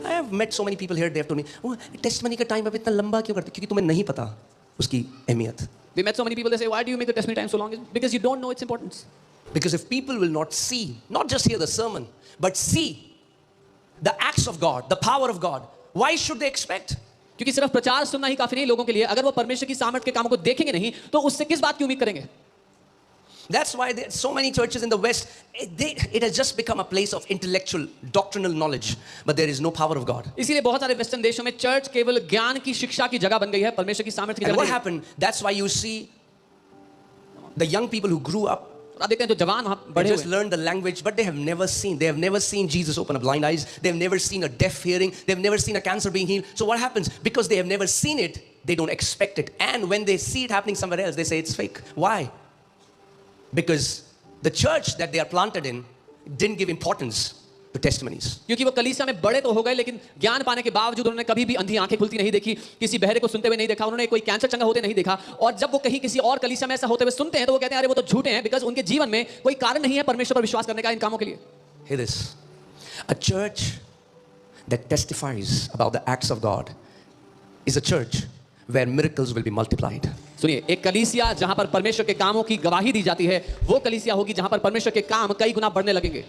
I have met so many people here, they have told me, oh, testimony का time अब इतना लंबा क्यों करते? क्योंकि तुम्हें नहीं पता उसकी अहमियत. We met so many people, they say, why do you make the testimony time so long? Because you don't know its importance. Because if people will not see, not just hear the sermon, but see the acts of God, the power of God, why should they expect? क्योंकि सिर्फ प्रचार सुनना ही काफी नहीं लोगों के लिए. अगर वो परमेश्वर की सामर्थ के कामों को देखेंगे नहीं, तो उससे किस बात की उम्मीद करेंगे? That's why there are so many churches in the West, it has just become a place of intellectual, doctrinal knowledge, but there is no power of God. इसीलिए बहुत सारे वेस्टर्न देशों में चर्च केवल ज्ञान की शिक्षा की जगह बन गई है, परमेश्वर की सामर्थ की And जगह what नहीं. happened? That's why you see the young people who grew up, आप देखते हैं जो जवान वहाँ they बड़े just हुए, learned the language, but they have never seen Jesus open a blind eyes. They have never seen a deaf hearing. They have never seen a cancer being healed. So what happens? Because they have never seen it, they don't expect it. And when they see it happening somewhere else, they say it's fake. Why? Because the church that they are planted in didn't give importance to testimonies. क्योंकि वो कलीसिया में बड़े तो हो गए, लेकिन ज्ञान पाने के बावजूद उन्होंने कभी भी अंधी आंखें खुलती नहीं देखी, किसी बहरे को सुनते हुए नहीं देखा, उन्होंने कोई कैंसर चंगा होते नहीं देखा. और जब वो कहीं किसी और कलीसिया में ऐसा होते हुए सुनते हैं, तो वो कहते हैं अरे वो तो झूठे हैं, बिकॉज़ उनके जीवन में कोई कारण नहीं है परमेश्वर पर विश्वास करने का इन कामों के लिए. Hear this. A church that testifies about the acts of God is a church where miracles will be multiplied. सुनिए, एक कलीसिया जहां पर परमेश्वर के कामों की गवाही दी जाती है, वो कलीसिया होगी जहां पर परमेश्वर के काम कई गुना बढ़ने लगेंगे.